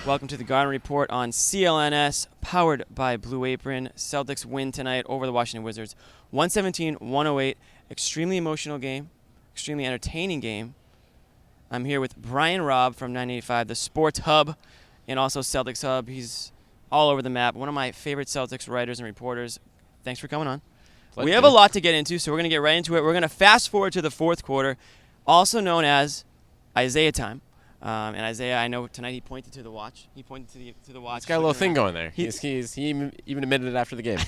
Welcome to the Garden Report on CLNS, powered by Blue Apron. Celtics win tonight over the Washington Wizards, 117-108. Extremely emotional game, extremely entertaining game. I'm here with Brian Robb from 985, the Sports Hub, and also Celtics Hub. He's all over the map. One of my favorite Celtics writers and reporters. Thanks for coming on. Pleasure. We have a lot to get into, so we're going to get right into it. We're going to fast forward to the fourth quarter, also known as Isaiah time. And Isaiah, I know tonight he pointed to the watch. He pointed to the watch. He's got a little thing going there. He even admitted it after the game.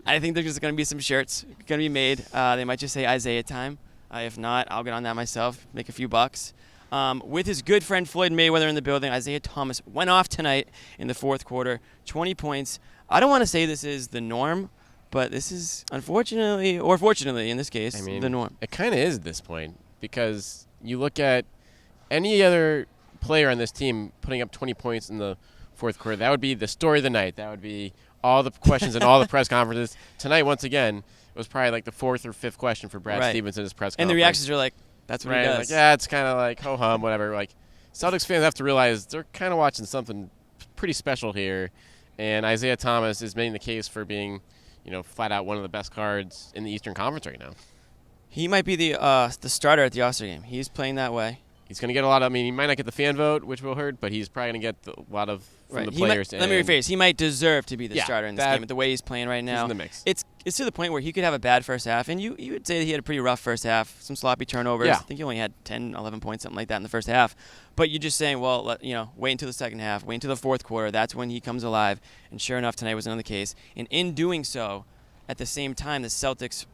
I think there's going to be some shirts going to be made. They might just say Isaiah time. If not, I'll get on that myself, make a few bucks. With his good friend Floyd Mayweather in the building, Isaiah Thomas went off tonight in the fourth quarter, 20 points. I don't want to say this is the norm, but this is unfortunately, or fortunately in this case, the norm. It kind of is at this point, because you look at any other player on this team putting up 20 points in the fourth quarter, that would be the story of the night. That would be all the questions and all the press conferences. Tonight, once again, it was probably like the fourth or fifth question for Brad Stevens in his press conference. And the reactions are like, that's what he does. Like, yeah, it's kind of like ho-hum, whatever. Like, Celtics fans have to realize they're kind of watching something pretty special here, and Isaiah Thomas is making the case for being, flat out one of the best cards in the Eastern Conference right now. He might be the starter at the All-Star game. He's playing that way. He's going to get a lot of, he might not get the fan vote, which will hurt, but he's probably going to get a lot of from the players. Let me rephrase. He might deserve to be the starter in this game, the way he's playing right now. He's in the mix. It's to the point where he could have a bad first half, and you would say that he had a pretty rough first half, some sloppy turnovers. Yeah. I think he only had 10, 11 points, something like that in the first half. But you're just saying, well, wait until the second half, wait until the fourth quarter. That's when he comes alive. And sure enough, tonight was another case. And in doing so, at the same time, the Celtics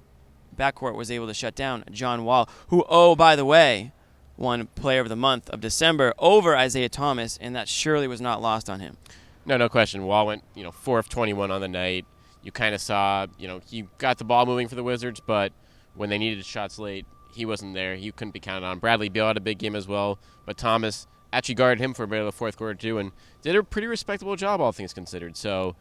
backcourt was able to shut down John Wall, who, oh, by the way, won Player of the Month of December over Isaiah Thomas, and that surely was not lost on him. No question. Wall went, 4 of 21 on the night. You kind of saw, he got the ball moving for the Wizards, but when they needed shots late, he wasn't there. He couldn't be counted on. Bradley Beal had a big game as well, but Thomas actually guarded him for a bit of the fourth quarter too, and did a pretty respectable job, all things considered. So,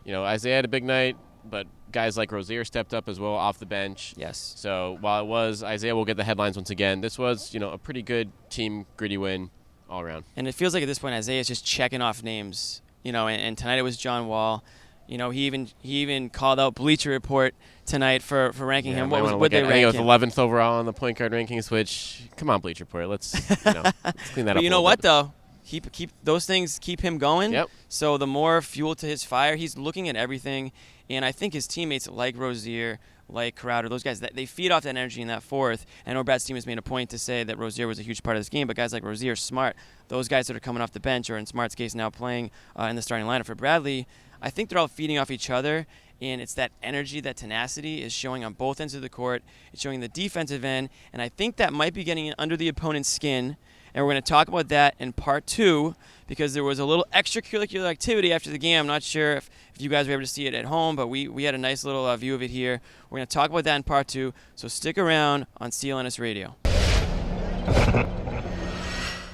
Isaiah had a big night, but guys like Rozier stepped up as well off the bench. Yes. So while it was, Isaiah will get the headlines once again, this was, a pretty good team, gritty win all around. And it feels like at this point Isaiah's just checking off names, and tonight it was John Wall. He even called out Bleacher Report tonight for ranking him. What they rank him? I think it was 11th overall on the point guard rankings, which, come on, Bleacher Report, let's clean that up. But you know what, though? Keep those things keep him going. Yep. So the more fuel to his fire, he's looking at everything, and I think his teammates like Rozier, like Crowder, those guys, they feed off that energy in that fourth. I know Brad Stevens made a point to say that Rozier was a huge part of this game, but guys like Rozier, Smart, those guys that are coming off the bench, or in Smart's case now playing in the starting lineup for Bradley, I think they're all feeding off each other, and it's that energy, that tenacity is showing on both ends of the court. It's showing the defensive end, and I think that might be getting under the opponent's skin. And we're going to talk about that in part two, because there was a little extracurricular activity after the game. I'm not sure if you guys were able to see it at home, but we had a nice little view of it here. We're going to talk about that in part two, so stick around on CLNS Radio.